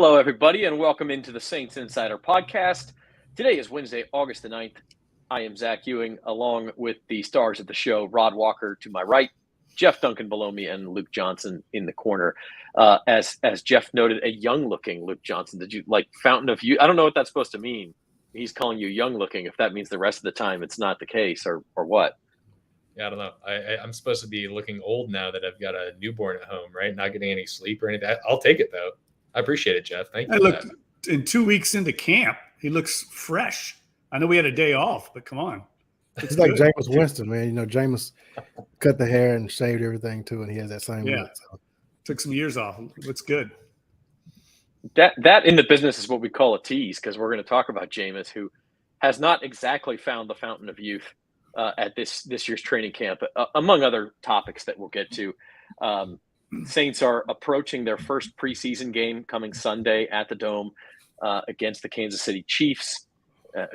Hello, everybody, and welcome into the Saints Insider Podcast. Today is Wednesday, August the 9th. I am Zach Ewing, along with the stars of the show, Rod Walker to my right, Jeff Duncan below me, and Luke Johnson in the corner. As Jeff noted, a young-looking Luke Johnson. Did you like fountain of youth? I don't know what that's supposed to mean. He's calling you young-looking. If that means the rest of the time it's not the case, or what? Yeah, I don't know. I'm supposed to be looking old now that I've got a newborn at home, right? Not getting any sleep or anything. I'll take it, though. I appreciate it, Jeff. Thank you. Look, in 2 weeks into camp, he looks fresh. I know we had a day off, but come on. It's like Jameis Winston, man. You know, Jameis cut the hair and shaved everything, too, and he has that same look. So. Took some years off. Looks good. That in the business is what we call a tease, because we're going to talk about Jameis, who has not exactly found the fountain of youth at this year's training camp, among other topics that we'll get to. Saints are approaching their first preseason game coming Sunday at the Dome against the Kansas City Chiefs,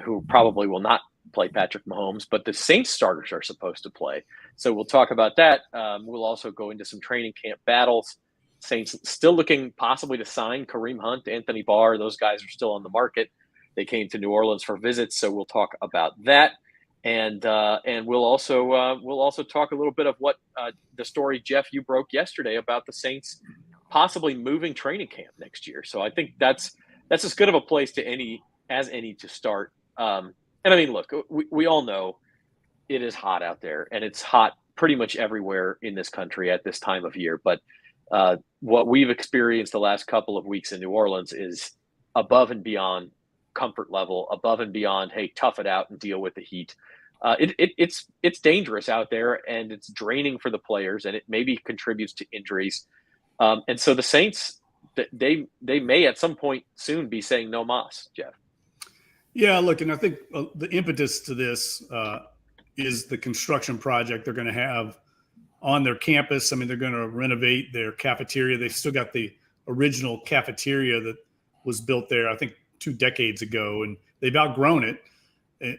who probably will not play Patrick Mahomes, but the Saints starters are supposed to play. So we'll talk about that. We'll also go into some training camp battles. Saints still looking possibly to sign Kareem Hunt, Anthony Barr. Those guys are still on the market. They came to New Orleans for visits, so we'll talk about that. And we'll also talk a little bit of what the story, Jeff, you broke yesterday about the Saints possibly moving training camp next year. So I think that's as good of a place as any to start. And I mean, look, we all know it is hot out there, and it's hot pretty much everywhere in this country at this time of year. But what we've experienced the last couple of weeks in New Orleans is above and beyond comfort level, above and beyond, hey, tough it out and deal with the heat. It's dangerous out there, and it's draining for the players, and it maybe contributes to injuries. And so the Saints, they may at some point soon be saying no mas, Jeff. Yeah, look, and I think the impetus to this is the construction project they're going to have on their campus. I mean, they're going to renovate their cafeteria. They've still got the original cafeteria that was built there, I think, 2 decades ago, and they've outgrown it.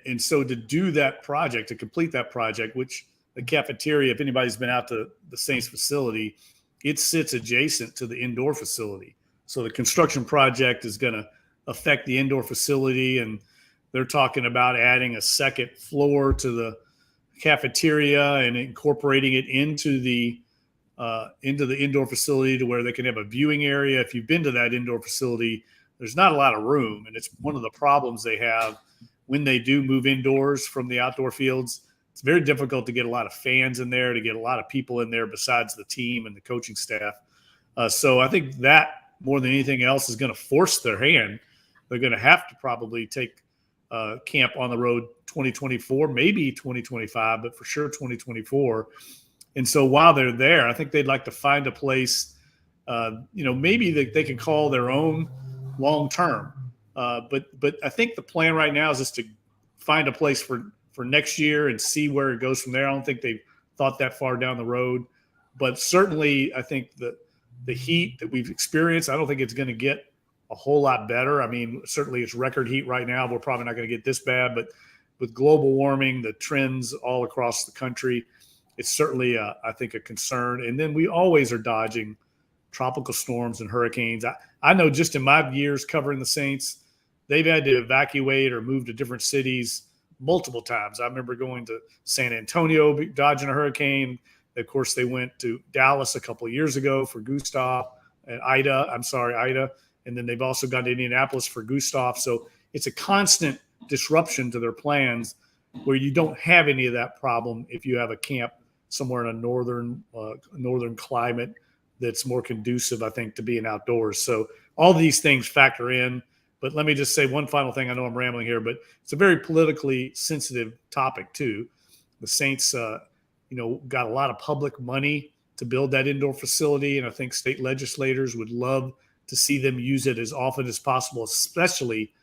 And so to do that project, to complete that project, which the cafeteria, if anybody's been out to the Saints facility, it sits adjacent to the indoor facility. So the construction project is going to affect the indoor facility, and they're talking about adding a second floor to the cafeteria and incorporating it into the indoor facility to where they can have a viewing area. If you've been to that indoor facility, there's not a lot of room, and it's one of the problems they have when they do move indoors from the outdoor fields. It's very difficult to get a lot of fans in there, to get a lot of people in there besides the team and the coaching staff. So I think that more than anything else is going to force their hand. They're going to have to probably take camp on the road 2024, maybe 2025, but for sure 2024. And so while they're there, I think they'd like to find a place, maybe they can call their own long-term. But I think the plan right now is just to find a place for next year and see where it goes from there. I don't think they've thought that far down the road, but certainly I think that the heat that we've experienced, I don't think it's going to get a whole lot better. I mean, certainly it's record heat right now. We're probably not going to get this bad, but with global warming, the trends all across the country, it's certainly, I think, a concern. And then we always are dodging tropical storms and hurricanes. I know just in my years covering the Saints, they've had to evacuate or move to different cities multiple times. I remember going to San Antonio, dodging a hurricane. Of course, they went to Dallas a couple of years ago for Gustav and Ida. And then they've also gone to Indianapolis for Gustav. So it's a constant disruption to their plans where you don't have any of that problem if you have a camp somewhere in a northern climate that's more conducive, I think, to being outdoors. So all these things factor in. But let me just say one final thing. I know I'm rambling here, but it's a very politically sensitive topic too. The Saints, got a lot of public money to build that indoor facility, and I think state legislators would love to see them use it as often as possible, especially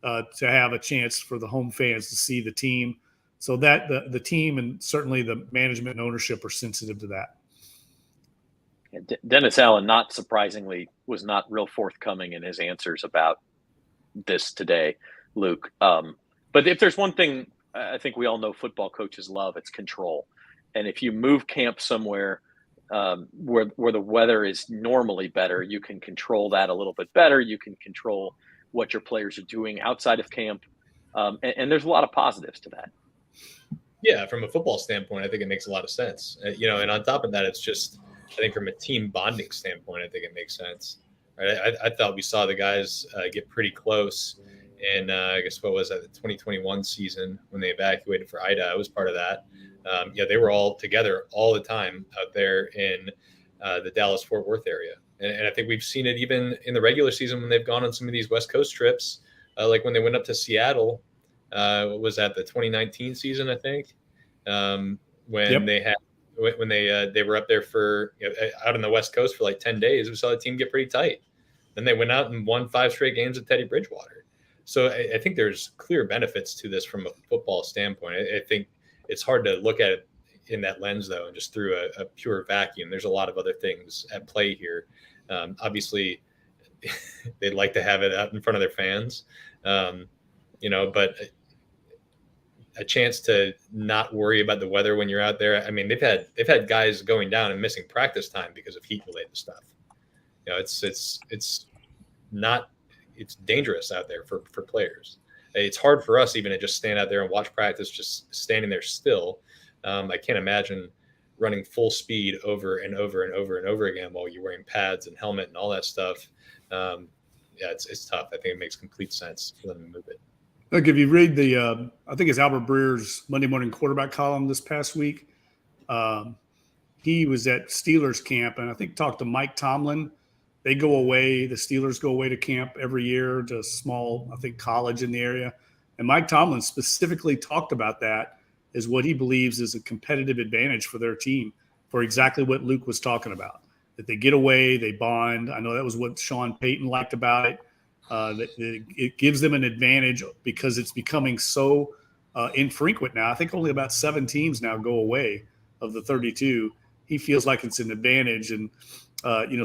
to have a chance for the home fans to see the team. So that the team and certainly the management and ownership are sensitive to that. Dennis Allen, not surprisingly, was not real forthcoming in his answers about this today, Luke. But if there's one thing I think we all know football coaches love, it's control. And if you move camp somewhere where the weather is normally better, you can control that a little bit better. You can control what your players are doing outside of camp. And there's a lot of positives to that. Yeah, from a football standpoint, I think it makes a lot of sense. And on top of that, it's just, I think from a team bonding standpoint, I think it makes sense. Right? I thought we saw the guys get pretty close in, I guess, what was that, the 2021 season when they evacuated for Ida. I was part of that. They were all together all the time out there in the Dallas-Fort Worth area. And I think we've seen it even in the regular season when they've gone on some of these West Coast trips, like when they went up to Seattle. What was that, the 2019 season, I think, when they were up there for out on the West Coast for like 10 days. We saw the team get pretty tight. Then they went out and won 5 straight games with Teddy Bridgewater. So I think there's clear benefits to this from a football standpoint. I think it's hard to look at it in that lens, though, and just through a pure vacuum. There's a lot of other things at play here. Obviously, they'd like to have it out in front of their fans, but a chance to not worry about the weather when you're out there. I mean, they've had guys going down and missing practice time because of heat-related stuff. It's dangerous out there for players. It's hard for us even to just stand out there and watch practice, just standing there still. I can't imagine running full speed over and over and over and over again while you're wearing pads and helmet and all that stuff. It's tough. I think it makes complete sense for them to move it. Look, if you read the, I think it's Albert Breer's Monday Morning Quarterback column this past week, he was at Steelers camp and I think talked to Mike Tomlin. They go away. The Steelers go away to camp every year to a small, I think, college in the area. And Mike Tomlin specifically talked about that as what he believes is a competitive advantage for their team, for exactly what Luke was talking about, that they get away, they bond. I know that was what Sean Payton liked about it. That it gives them an advantage because it's becoming so infrequent now. I think only about 7 teams now go away of the 32. He feels like it's an advantage. And,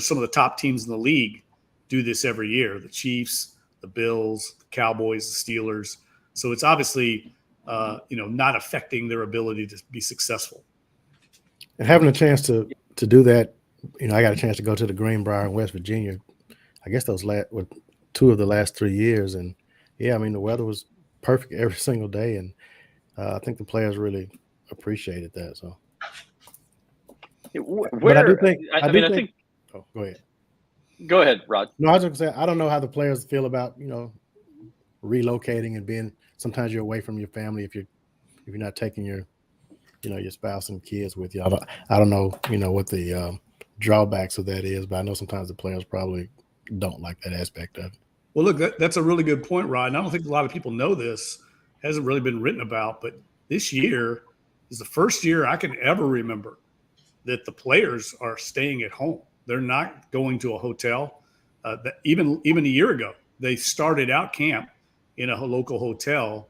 some of the top teams in the league do this every year, the Chiefs, the Bills, the Cowboys, the Steelers. So it's obviously, not affecting their ability to be successful. And having a chance to do that, I got a chance to go to the Greenbrier in West Virginia. I guess those 2 of the last 3 years. And, the weather was perfect every single day. And I think the players really appreciated that. So. But I do think – oh, go ahead. Go ahead, Rod. No, I was going to say, I don't know how the players feel about, relocating and being – sometimes you're away from your family if you're not taking your spouse and kids with you. I don't know, what the drawbacks of that is, but I know sometimes the players probably don't like that aspect of it. Well, look, that's a really good point, Rod. And I don't think a lot of people know this. Hasn't really been written about, but this year is the first year I can ever remember that the players are staying at home. They're not going to a hotel. Even a year ago, they started out camp in a local hotel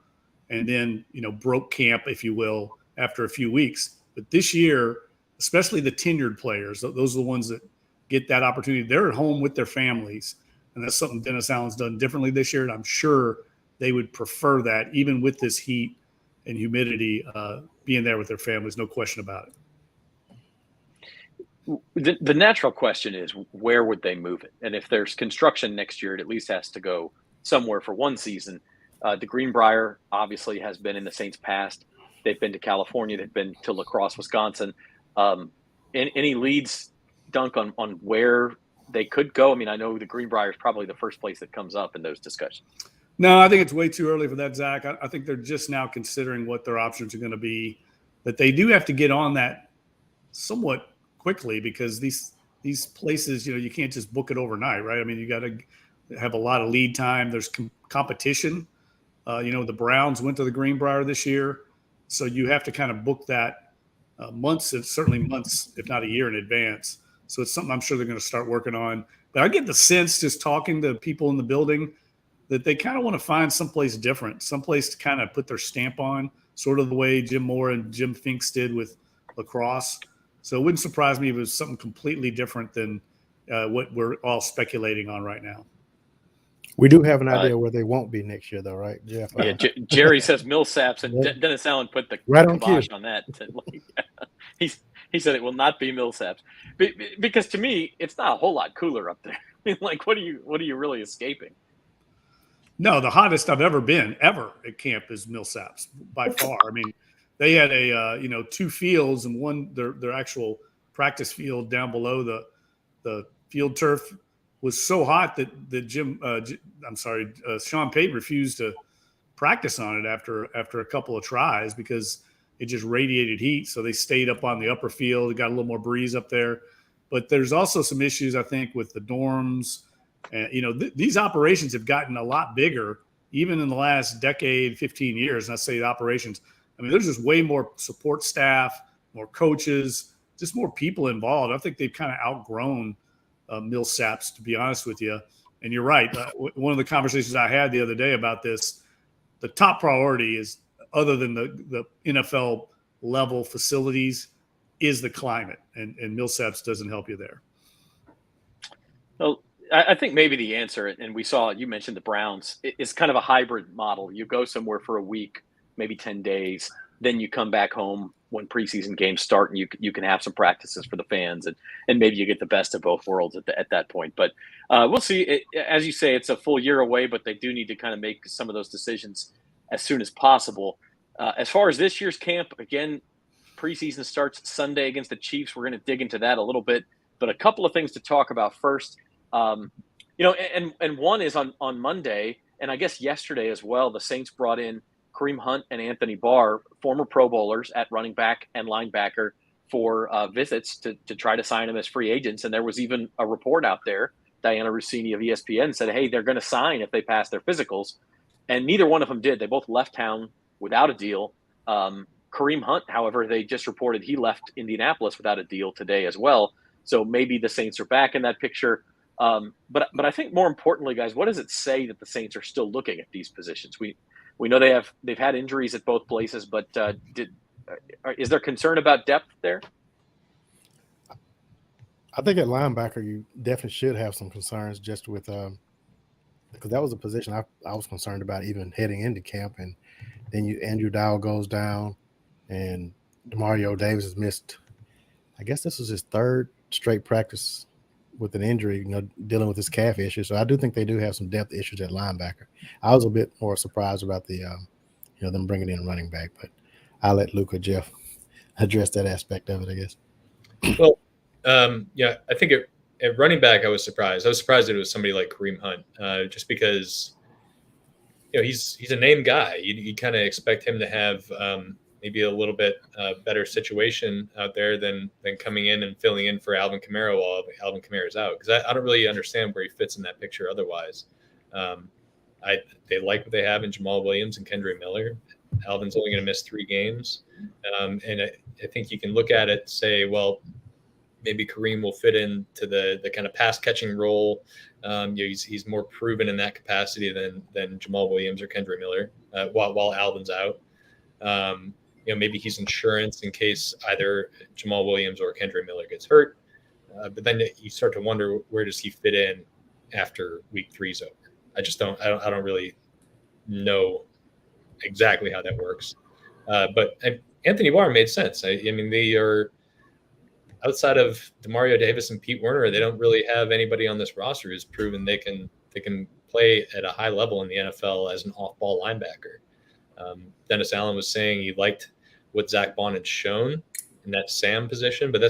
and then, broke camp, if you will, after a few weeks. But this year, especially the tenured players, those are the ones that get that opportunity. They're at home with their families. And that's something Dennis Allen's done differently this year. And I'm sure they would prefer that, even with this heat and humidity, being there with their families, no question about it. The natural question is, where would they move it? And if there's construction next year, it at least has to go somewhere for one season. The Greenbrier obviously has been in the Saints' past. They've been to California. They've been to La Crosse, Wisconsin. Any leads, Dunk, on where they could go? I mean, I know the Greenbrier is probably the first place that comes up in those discussions. No, I think it's way too early for that, Zach. I think they're just now considering what their options are going to be. But they do have to get on that somewhat quickly because these places, you can't just book it overnight, right? I mean, you got to have a lot of lead time. There's competition. The Browns went to the Greenbrier this year. So you have to kind of book that months, if not a year in advance. So it's something I'm sure they're going to start working on. But I get the sense just talking to people in the building that they kind of want to find someplace different, someplace to kind of put their stamp on, sort of the way Jim Moore and Jim Finks did with La Crosse. So it wouldn't surprise me if it was something completely different than what we're all speculating on right now. We do have an idea where they won't be next year, though, right, Jeff? Yeah, Jerry says Millsaps, and Dennis Allen put the right on kibosh cue on that. He's He said it will not be Millsaps, because to me, it's not a whole lot cooler up there. I mean, like, what are you really escaping? No, the hottest I've ever been at camp is Millsaps by far. I mean, they had a 2 fields, and one their actual practice field down below the field turf was so hot that Sean Payton refused to practice on it after a couple of tries because it just radiated heat. So they stayed up on the upper field. It got a little more breeze up there. But there's also some issues, I think, with the dorms. These operations have gotten a lot bigger, even in the last decade, 15 years. And I say the operations, I mean, there's just way more support staff, more coaches, just more people involved. I think they've kind of outgrown Millsaps, to be honest with you. And you're right. One of the conversations I had the other day about this, the top priority is, other than the NFL level facilities, is the climate. And Millsaps doesn't help you there. Well, I think maybe the answer, and you mentioned the Browns, is kind of a hybrid model. You go somewhere for a week, maybe 10 days, then you come back home when preseason games start, and you can have some practices for the fans, and maybe you get the best of both worlds at that point. But we'll see. As you say, it's a full year away, but they do need to kind of make some of those decisions as soon as possible. As far as this year's camp, again, preseason starts Sunday against the Chiefs. We're going to dig into that a little bit, but a couple of things to talk about first. And one is on Monday, and I guess yesterday as well, the Saints brought in Kareem Hunt and Anthony Barr, former Pro Bowlers at running back and linebacker, for visits to try to sign them as free agents. And there was even a report out there, Diana Rossini of ESPN said, hey, they're going to sign if they pass their physicals. And neither one of them did. They both left town without a deal. Kareem Hunt, however, they just reported he left Indianapolis without a deal today as well. So maybe the Saints are back in that picture. But I think more importantly, guys, what does it say that the Saints are still looking at these positions? We know they've had injuries at both places, but is there concern about depth there? I think at linebacker, you definitely should have some concerns just with because that was a position I was concerned about even heading into camp. And then Andrew Dowell goes down, and Demario Davis has missed, I guess this was his 3rd straight practice with an injury, dealing with his calf issue. So I do think they do have some depth issues at linebacker. I was a bit more surprised about the, them bringing in running back, but I'll let Luke or Jeff address that aspect of it, I guess. Well, I think at running back, I was surprised. I was surprised that it was somebody like Kareem Hunt, just because, he's a name guy. You kind of expect him to have maybe a little bit better situation out there than coming in and filling in for Alvin Kamara while Alvin Kamara is out. Because I don't really understand where he fits in that picture otherwise. They like what they have in Jamal Williams and Kendra Miller. Alvin's only going to miss 3 games. And I think you can look at it and say, well, maybe Kareem will fit into the kind of pass catching role. He's more proven in that capacity than Jamal Williams or Kendra Miller while Alvin's out. Maybe he's insurance in case either Jamal Williams or Kendra Miller gets hurt. But then you start to wonder, where does he fit in after week 3 is over? I don't really know exactly how that works. But Anthony Barr made sense. I mean, they are outside of Demario Davis and Pete Werner, they don't really have anybody on this roster who's proven they can play at a high level in the NFL as an off-ball linebacker. Dennis Allen was saying he liked what Zach Bond had shown in that Sam position, but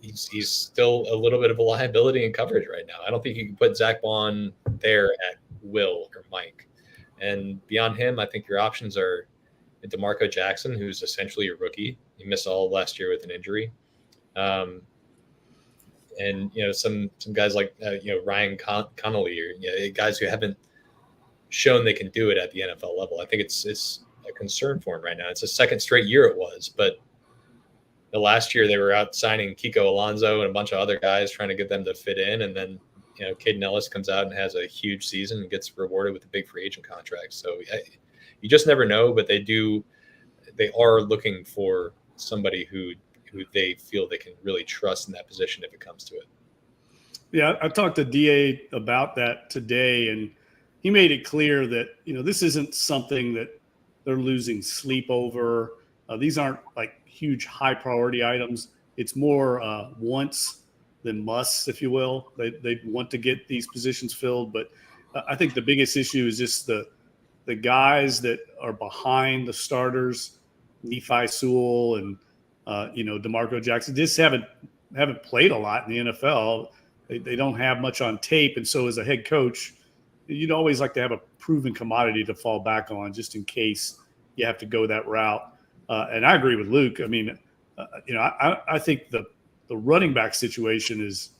he's still a little bit of a liability in coverage right now. I don't think you can put Zach Bond there at Will or Mike. And beyond him, I think your options are DeMarco Jackson, who's essentially a rookie. He missed all last year with an injury. And some guys like Ryan Connolly, or guys who haven't shown they can do it at the NFL level. I think it's a concern for him right now. It's a 2nd straight year it was, but the last year they were out signing Kiko Alonso and a bunch of other guys trying to get them to fit in, and then Caden Ellis comes out and has a huge season and gets rewarded with a big free agent contract. So you just never know, but they are looking for somebody who they feel they can really trust in that position if it comes to it. Yeah, I talked to DA about that today, and he made it clear that, this isn't something that they're losing sleep over. These aren't like huge high priority items. It's more wants than musts, if you will. They want to get these positions filled, but I think the biggest issue is just the guys that are behind the starters, Nephi Sewell and DeMarco Jackson, just haven't played a lot in the NFL. They don't have much on tape, and so as a head coach, you'd always like to have a proven commodity to fall back on just in case you have to go that route. And I agree with Luke. I mean, I think the running back situation is,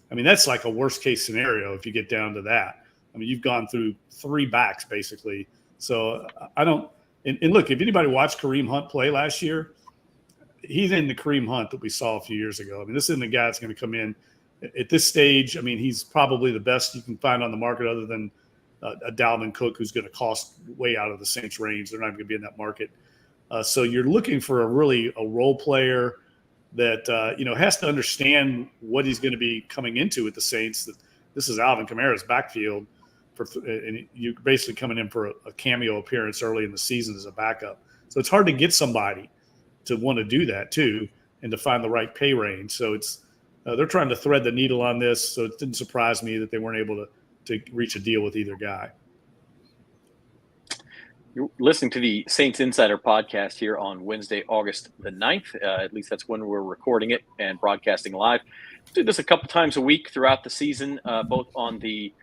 I mean, that's like a worst case scenario if you get down to that. I mean, you've gone through 3 backs basically. So I don't. And look, if anybody watched Kareem Hunt play last year, he's in the Kareem Hunt that we saw a few years ago. I mean, this isn't the guy that's going to come in at this stage. I mean, he's probably the best you can find on the market other than a Dalvin Cook, who's going to cost way out of the Saints range. They're not going to be in that market. So you're looking for a role player that, has to understand what he's going to be coming into with the Saints. That this is Alvin Kamara's backfield, and you're basically coming in for a cameo appearance early in the season as a backup. So it's hard to get somebody to want to do that too, and to find the right pay range. So it's they're trying to thread the needle on this. So it didn't surprise me that they weren't able to reach a deal with either guy. You're listening to the Saints Insider podcast here on Wednesday, August the 9th. At least that's when we're recording it and broadcasting live. Do this a couple times a week throughout the season, both on the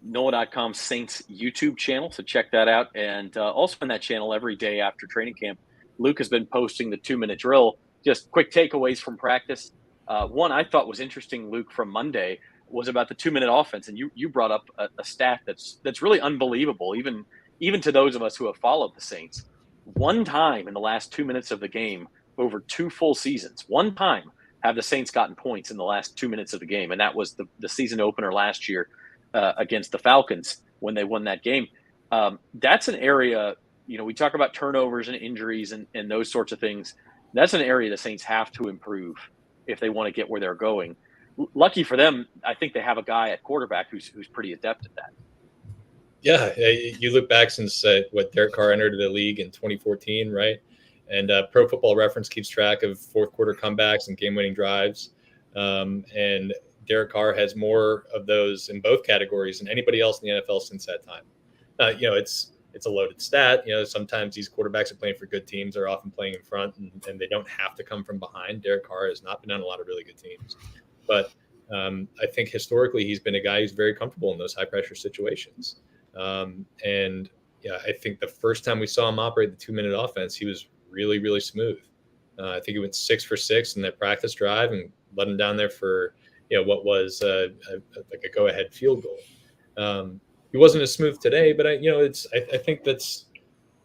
NOLA.com Saints YouTube channel. So check that out. And also on that channel every day after training camp, Luke has been posting the 2-minute drill, just quick takeaways from practice. One I thought was interesting, Luke, from Monday was about the 2-minute offense. And you brought up a stat that's really unbelievable, even to those of us who have followed the Saints. One time in the last 2 minutes of the game over 2 full seasons, one time have the Saints gotten points in the last 2 minutes of the game. And that was the season opener last year against the Falcons when they won that game. That's an area, we talk about turnovers and injuries and those sorts of things. That's an area the Saints have to improve if they want to get where they're going. Lucky for them, I think they have a guy at quarterback who's pretty adept at that. Yeah, you look back since Derek Carr entered the league in 2014, right? And Pro Football Reference keeps track of fourth quarter comebacks and game-winning drives. And Derek Carr has more of those in both categories than anybody else in the NFL since that time. It's a loaded stat. Sometimes these quarterbacks are playing for good teams are often playing in front, and they don't have to come from behind. Derek Carr has not been on a lot of really good teams, but I think historically he's been a guy who's very comfortable in those high-pressure situations. And I think the first time we saw him operate the 2-minute offense, he was really, really smooth. I think he went 6 for 6 in that practice drive and let him down there for, what was like a go-ahead field goal. He wasn't as smooth today, but I think it's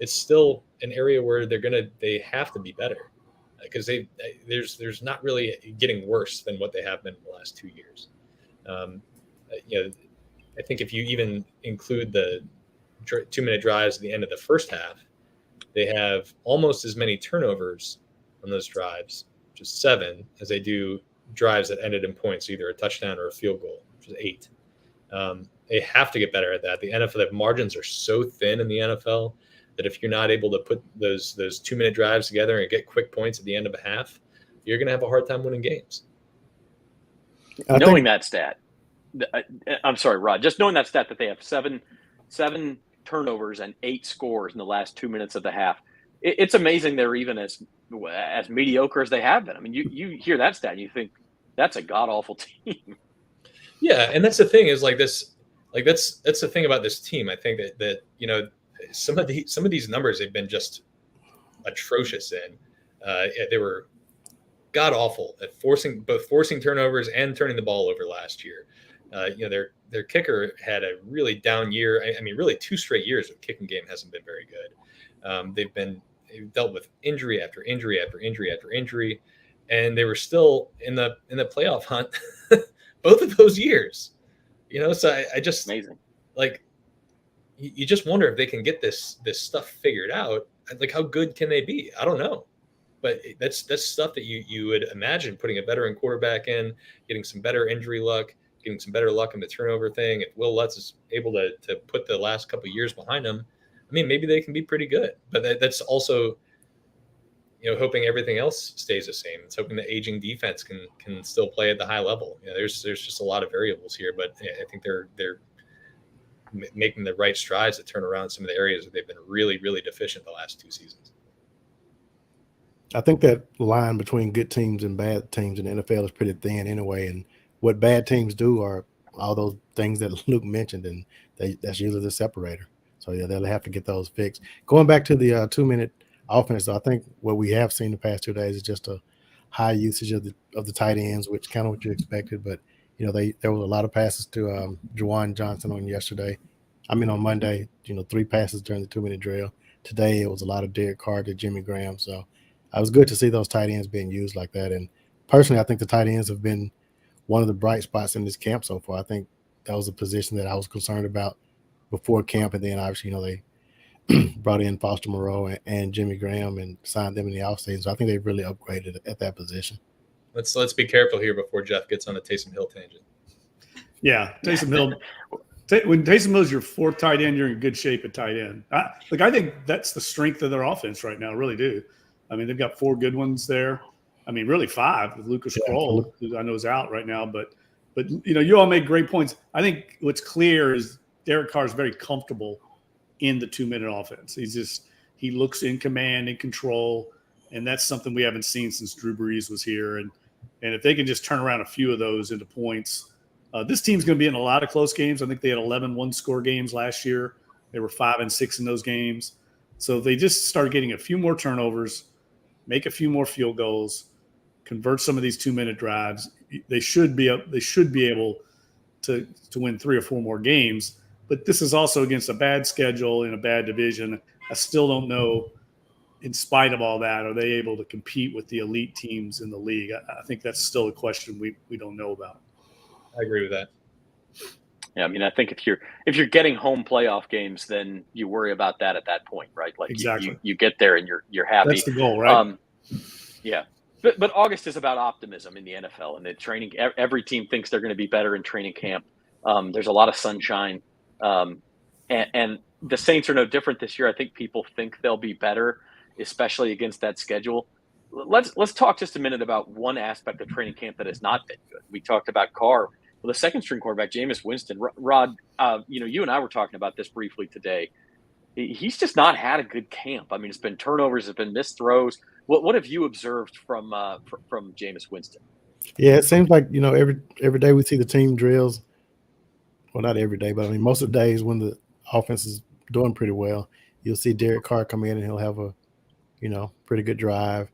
still an area where they have to be better because there's not really getting worse than what they have been in the last 2 years. I think if you even include the 2-minute drives at the end of the first half, they have almost as many turnovers on those drives, which is 7, as they do drives that ended in points, either a touchdown or a field goal, which is 8. They have to get better at that. The NFL, the margins are so thin in the NFL that if you're not able to put those 2-minute drives together and get quick points at the end of a half, you're going to have a hard time winning games. Knowing that stat, I'm sorry, Rod. Just knowing that stat that they have seven turnovers and 8 scores in the last 2 minutes of the half, it's amazing they're even as mediocre as they have been. I mean, you hear that stat and you think that's a god awful team. Yeah, and that's the thing is that's the thing about this team. I think that some of these numbers they've been just atrocious in. They were god awful at forcing turnovers and turning the ball over last year. Their kicker had a really down year. I mean, really 2 straight years of kicking game hasn't been very good. They've dealt with injury after injury after injury after injury, and they were still in the playoff hunt both of those years. So I just amazing. You just wonder if they can get this stuff figured out. Like, how good can they be? I don't know. But that's stuff that you would imagine putting a veteran quarterback in, getting some better injury luck, getting some better luck in the turnover thing. If Will Lutz is able to put the last couple of years behind him, I mean, maybe they can be pretty good. But that's also, hoping everything else stays the same. It's hoping the aging defense can still play at the high level. There's just a lot of variables here, but I think they're making the right strides to turn around some of the areas that they've been really, really deficient the last 2 seasons. I think that line between good teams and bad teams in the NFL is pretty thin anyway. And what bad teams do are all those things that Luke mentioned, and that's usually the separator. So, yeah, they'll have to get those fixed. Going back to the 2-minute offense, though, I think what we have seen the past 2 days is just a high usage of the tight ends, which kind of what you expected. But, there was a lot of passes to Juwan Johnson on Monday, 3 passes during the 2-minute drill. Today it was a lot of Derek Carr to Jimmy Graham. So it was good to see those tight ends being used like that. And personally, I think the tight ends have been one of the bright spots in this camp so far. I think that was a position that I was concerned about before camp. And then obviously, they brought in Foster Moreau and Jimmy Graham and signed them in the offseason. So I think they've really upgraded at that position. Let's be careful here before Jeff gets on a Taysom Hill tangent. Yeah, Taysom Hill. When Taysom Hill is your 4th tight end, you're in good shape at tight end. I think that's the strength of their offense right now. I really do. I mean, they've got 4 good ones there. I mean, really 5 with Lucas Kroll, who I know is out right now. But you all make great points. I think what's clear is Derek Carr is very comfortable in the 2-minute offense. He looks in command, in control, and that's something we haven't seen since Drew Brees was here. And if they can just turn around a few of those into points, this team's going to be in a lot of close games. I think they had 11 one-score games last year. They were 5-6 in those games. So if they just start getting a few more turnovers, make a few more field goals, convert some of these 2-minute drives, they should be able to win 3 or 4 more games. But this is also against a bad schedule in a bad division. I still don't know, in spite of all that, are they able to compete with the elite teams in the league? I think that's still a question we don't know about. I agree with that. Yeah, I mean, I think if you're getting home playoff games, then you worry about that at that point, right? Like exactly. you get there and you're happy. That's the goal, right? Yeah. But August is about optimism in the NFL, and the training. Every team thinks they're going to be better in training camp. There's a lot of sunshine, and the Saints are no different this year. I think people think they'll be better, especially against that schedule. Let's talk just a minute about one aspect of training camp that has not been good. We talked about Carr. Well, the second string quarterback, Jameis Winston. Rod, you and I were talking about this briefly today. He's just not had a good camp. I mean, it's been turnovers, it's been missed throws. What have you observed from Jameis Winston? Yeah, it seems like every day we see the team drills. Well, not every day, but I mean most of the days when the offense is doing pretty well, you'll see Derek Carr come in and he'll have a pretty good drive.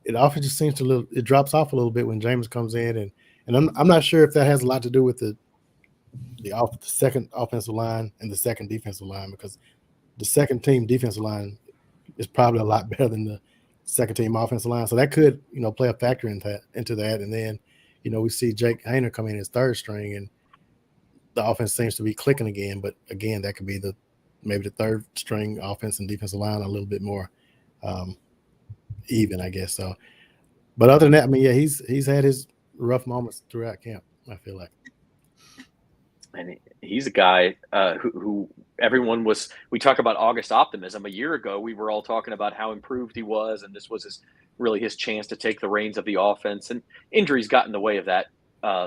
It often just seems it drops off a little bit when Jameis comes in, and I'm not sure if that has a lot to do with the second offensive line and the second defensive line, because the second team defensive line is probably a lot better than the second team offensive line. So that could, play a factor into that. And then, we see Jake Haener come in as third string and the offense seems to be clicking again. But again, that could be maybe the third string offense and defensive line a little bit more even, I guess. So, but other than that, I mean, yeah, he's had his rough moments throughout camp, I feel like. And he's a guy who everyone was – we talk about August optimism. A year ago, we were all talking about how improved he was, and this was really his chance to take the reins of the offense. And injuries got in the way of that,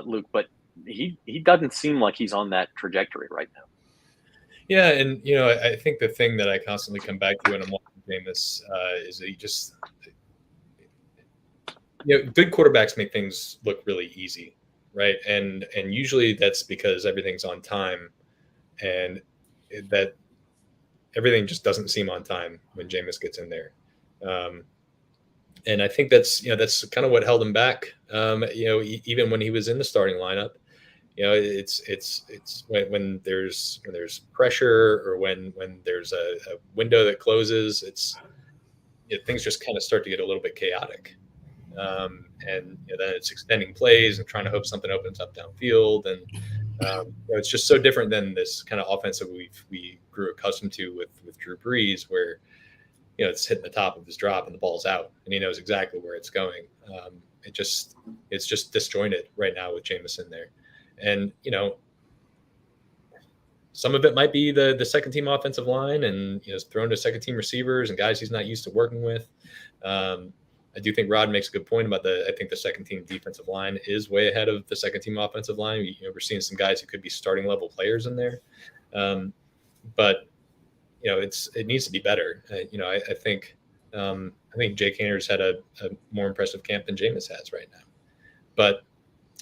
Luke, but he doesn't seem like he's on that trajectory right now. Yeah, and, I think the thing that I constantly come back to when I'm watching Jameis is that he just good quarterbacks make things look really easy. Right. And usually that's because everything's on time, and that everything just doesn't seem on time when Jameis gets in there. And I think that's kind of what held him back. Even when he was in the starting lineup, it's when there's pressure or when there's a window that closes, things just kind of start to get a little bit chaotic. And then it's extending plays and trying to hope something opens up downfield, and it's just so different than this kind of offense that we grew accustomed to with Drew Brees, where it's hitting the top of his drop and the ball's out and he knows exactly where it's going. It's just disjointed right now with Jameis in there, and some of it might be the second team offensive line and thrown to second team receivers and guys he's not used to working with. I do think Rod makes a good point about I think the second team defensive line is way ahead of the second team offensive line. We're seeing some guys who could be starting level players in there. But it needs to be better. I think Jake Hayner's had a more impressive camp than Jameis has right now. But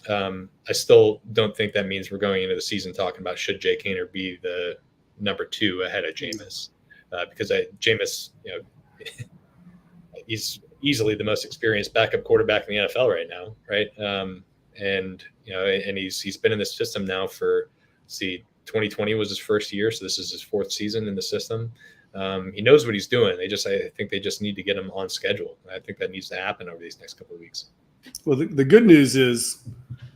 I still don't think that means we're going into the season talking about should Jake Hayner be the number 2 ahead of Jameis, because Jameis, he's easily the most experienced backup quarterback in the NFL right now, right? And he's been in this system now for 2020 was his first year, so this is his 4th season in the system. He knows what he's doing. I think they just need to get him on schedule. I think that needs to happen over these next couple of weeks. Well, the good news is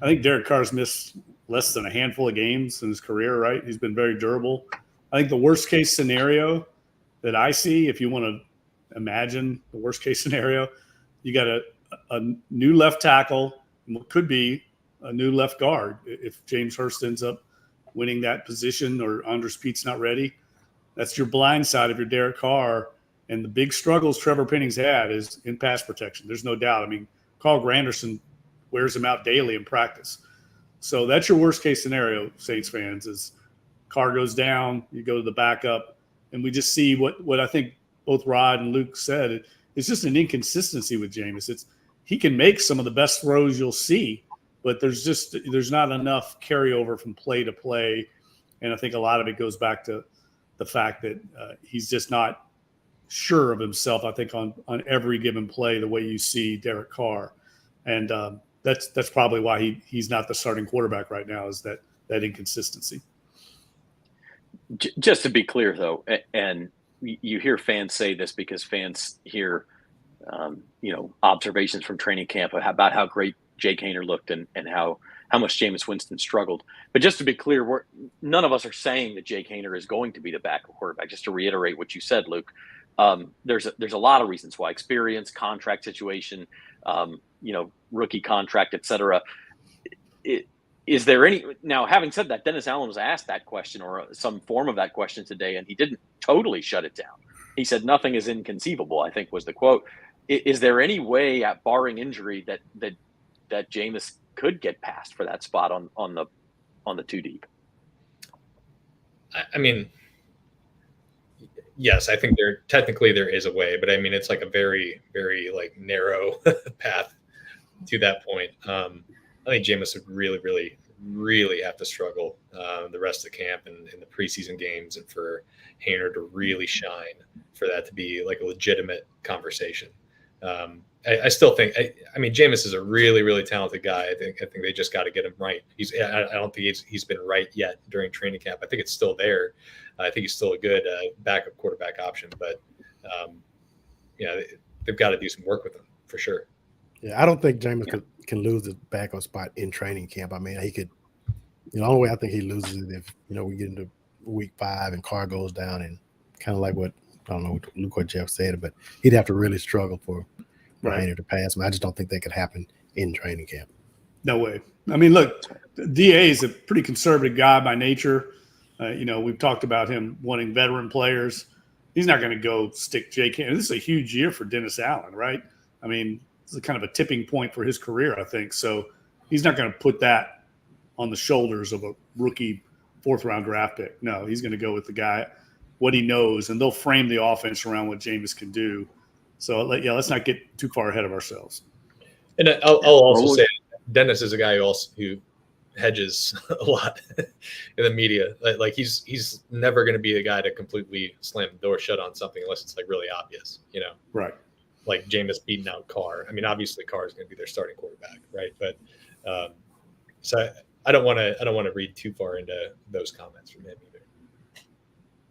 I think Derek Carr's missed less than a handful of games in his career, right? He's been very durable. I think the worst case scenario that I see, if you want to imagine the worst case scenario, you got a new left tackle, and what could be a new left guard if James Hurst ends up winning that position or Andres Pete's not ready. That's your blind side of your Derek Carr. And the big struggles Trevor Penning's had is in pass protection. There's no doubt. I mean, Carl Granderson wears him out daily in practice. So that's your worst case scenario, Saints fans, is Carr goes down, you go to the backup, and we just see what I think both Rod and Luke said. It's just an inconsistency with Jameis. He can make some of the best throws you'll see, but there's not enough carryover from play to play. And I think a lot of it goes back to the fact that he's just not sure of himself, I think, on every given play, the way you see Derek Carr. And that's probably why he's not the starting quarterback right now, is that inconsistency. Just to be clear, though, and you hear fans say this because fans hear, observations from training camp about how great Jake Hayner looked and how much Jameis Winston struggled. But just to be clear, none of us are saying that Jake Hayner is going to be the backup quarterback. Just to reiterate what you said, Luke, there's a lot of reasons why: experience, contract situation, rookie contract, et cetera. Is there any – now, having said that, Dennis Allen was asked that question or some form of that question today, and he didn't totally shut it down. He said nothing is inconceivable, I think was the quote. Is there any way, barring injury, that Jameis could get past for that spot on the 2 deep? I mean, yes, I think there is a way, but I mean, it's like a very, very narrow path to that point. I think Jameis would really, really, really have to struggle the rest of the camp and in the preseason games, and for Hayner to really shine for that to be like a legitimate conversation. I still think, Jameis is a really, really talented guy. I think they just got to get him right. I don't think he's been right yet during training camp. I think it's still there. I think he's still a good backup quarterback option, but they've got to do some work with him for sure. Yeah, I don't think Jameis can lose the backup spot in training camp. I mean, he could. The only way I think he loses is if we get into week 5 and Carr goes down, and kind of like what Luke or Jeff said, but he'd have to really struggle for Hayner to pass him. I just don't think that could happen in training camp. No way. I mean, look, DA is a pretty conservative guy by nature. We've talked about him wanting veteran players. He's not going to go stick Jake Hayner. This is a huge year for Dennis Allen, right? I mean, it's kind of a tipping point for his career, I think. So he's not going to put that on the shoulders of a rookie 4th-round draft pick. No, he's going to go with the guy, what he knows, and they'll frame the offense around what Jameis can do. So, let's not get too far ahead of ourselves. And I'll also say Dennis is a guy who hedges a lot in the media. Like he's never going to be the guy to completely slam the door shut on something unless it's really obvious, Right. Like Jameis beating out Carr. I mean, obviously Carr is going to be their starting quarterback, right? But so I don't want to read too far into those comments from him either.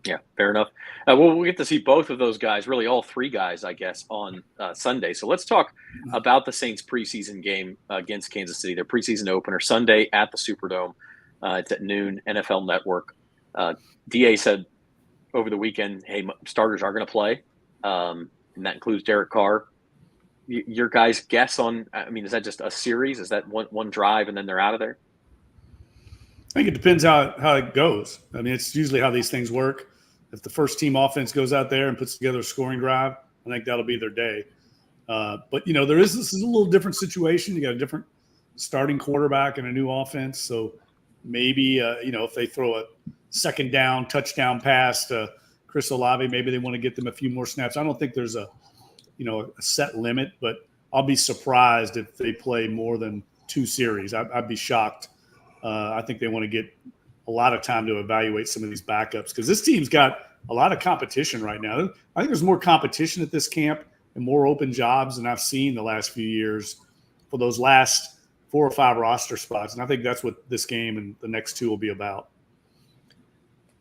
Yeah, fair enough. We'll get to see both of those guys, really all 3 guys, I guess, on Sunday. So let's talk about the Saints preseason game against Kansas City, their preseason opener Sunday at the Superdome. It's at noon, NFL Network. DA said over the weekend, hey, starters are going to play, and that includes Derek Carr. Your guys' guess on, is that just a series? Is that one drive and then they're out of there? I think it depends how it goes. I mean, it's usually how these things work. If the first team offense goes out there and puts together a scoring drive, I think that'll be their day. But this is a little different situation. You got a different starting quarterback and a new offense. So maybe, if they throw a second down touchdown pass to Chris Olave, maybe they want to get them a few more snaps. I don't think there's a set limit, but I'll be surprised if they play more than 2 series. I'd be shocked. I think they want to get a lot of time to evaluate some of these backups because this team's got a lot of competition right now. I think there's more competition at this camp and more open jobs than I've seen the last few years for those last 4 or 5 roster spots. And I think that's what this game and the next 2 will be about.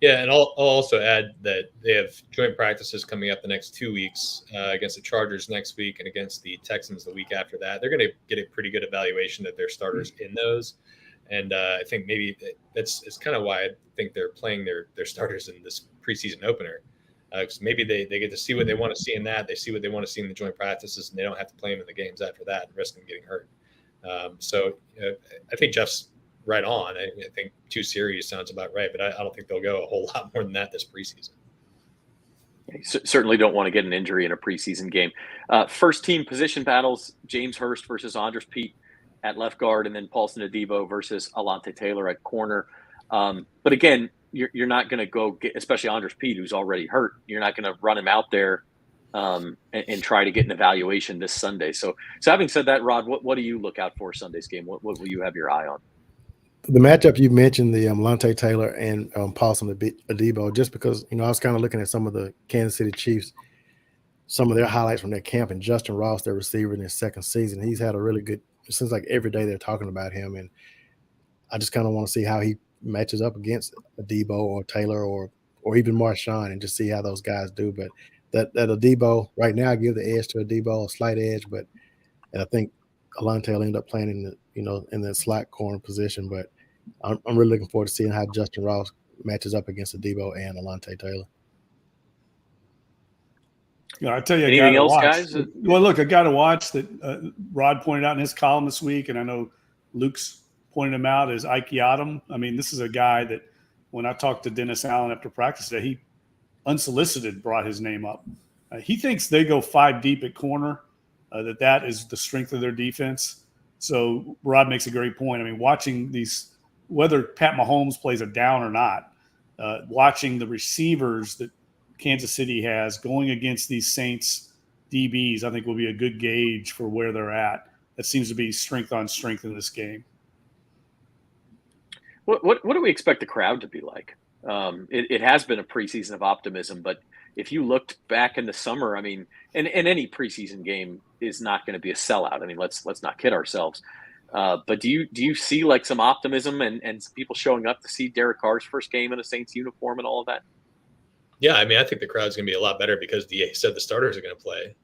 Yeah, and I'll also add that they have joint practices coming up the next 2 weeks against the Chargers next week and against the Texans the week after that. They're going to get a pretty good evaluation of their starters in those. And I think maybe it's kind of why I think they're playing their starters in this preseason opener. Because maybe they get to see what they want to see in that. They see what they want to see in the joint practices, and they don't have to play them in the games after that and risk them getting hurt. So I think Jeff's right on. I think 2 series sounds about right, but I don't think they'll go a whole lot more than that this preseason. You certainly don't want to get an injury in a preseason game. First team position battles: James Hurst versus Andres Pete at left guard, and then Paulson Adebo versus Alontae Taylor at corner. But again, you're not going to go get, especially Andres Pete, who's already hurt. You're not going to run him out there and try to get an evaluation this Sunday. So having said that, Rod, what do you look out for Sunday's game? What will you have your eye on? The matchup you mentioned, the Alontae Taylor and Paulson Adebo, just because, I was kind of looking at some of the Kansas City Chiefs, some of their highlights from their camp, and Justin Ross, their receiver in his second season, he's had a really good, it seems like every day they're talking about him, and I just kind of want to see how he matches up against Adebo or Taylor or even Marshawn and just see how those guys do. But that Adebo, right now, I give the edge to Adebo, a slight edge, and I think Alontae will end up playing in the, in the slot corner position, but I'm really looking forward to seeing how Justin Ross matches up against Adebo and Alontae Taylor. I tell you, anything else, guys? Well, look, a guy to watch that Rod pointed out in his column this week, and I know Luke's pointed him out, is Ike Yadam. I mean, this is a guy that when I talked to Dennis Allen after practice today, he unsolicited brought his name up. He thinks they go 5 deep at corner, that is the strength of their defense. So Rod makes a great point. I mean, watching these, whether Pat Mahomes plays a down or not, watching the receivers that Kansas City has going against these Saints DBs, I think will be a good gauge for where they're at. That seems to be strength on strength in this game. What do we expect the crowd to be like? It has been a preseason of optimism, but if you looked back in the summer, I mean, and any preseason game is not going to be a sellout. I mean, let's not kid ourselves. But do you see like some optimism and people showing up to see Derek Carr's first game in a Saints uniform and all of that? Yeah, I mean, I think the crowd's going to be a lot better because DA said the starters are going to play.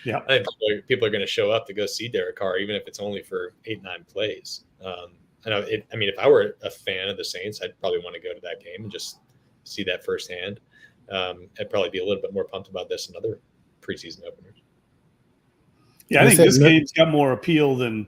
Yeah, I think people are going to show up to go see Derek Carr, even if it's only for 8-9 plays. I know. I mean, if I were a fan of the Saints, I'd probably want to go to that game and just see that firsthand. I'd probably be a little bit more pumped about this than other preseason openers. Yeah, I think this game's got more appeal than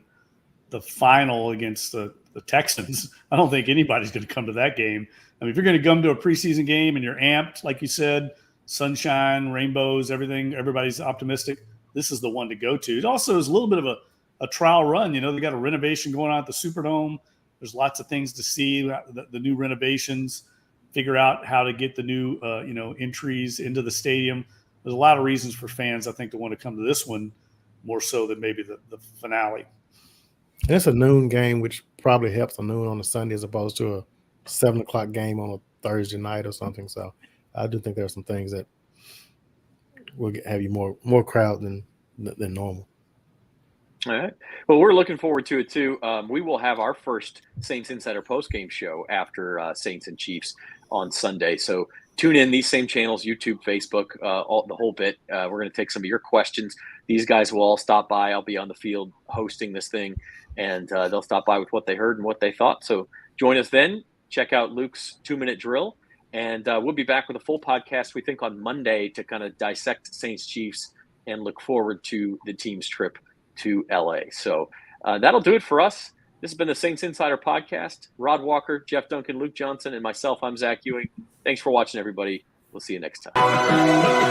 the final against the Texans. I don't think anybody's going to come to that game. I mean, if you're going to come to a preseason game and you're amped, like you said, sunshine, rainbows, everything, everybody's optimistic, this is the one to go to. It also is a little bit of a trial run. They got a renovation going on at the Superdome. There's lots of things to see, the new renovations, figure out how to get the new, entries into the stadium. There's a lot of reasons for fans, I think, to want to come to this one more so than maybe the finale. And it's a noon game, which probably helps a noon on a Sunday as opposed to a 7 o'clock game on a Thursday night or something. So I do think there are some things that will have you more crowd than normal. All right. Well, we're looking forward to it too. We will have our first Saints Insider postgame show after Saints and Chiefs on Sunday. So tune in these same channels, YouTube, Facebook, the whole bit. We're going to take some of your questions. These guys will all stop by. I'll be on the field hosting this thing, and they'll stop by with what they heard and what they thought. So join us then. Check out Luke's 2-minute drill, and we'll be back with a full podcast, we think, on Monday to kind of dissect Saints Chiefs and look forward to the team's trip to LA. So that'll do it for us. This has been the Saints Insider Podcast. Rod Walker, Jeff Duncan, Luke Johnson, and myself, I'm Zach Ewing. Thanks for watching, everybody. We'll see you next time.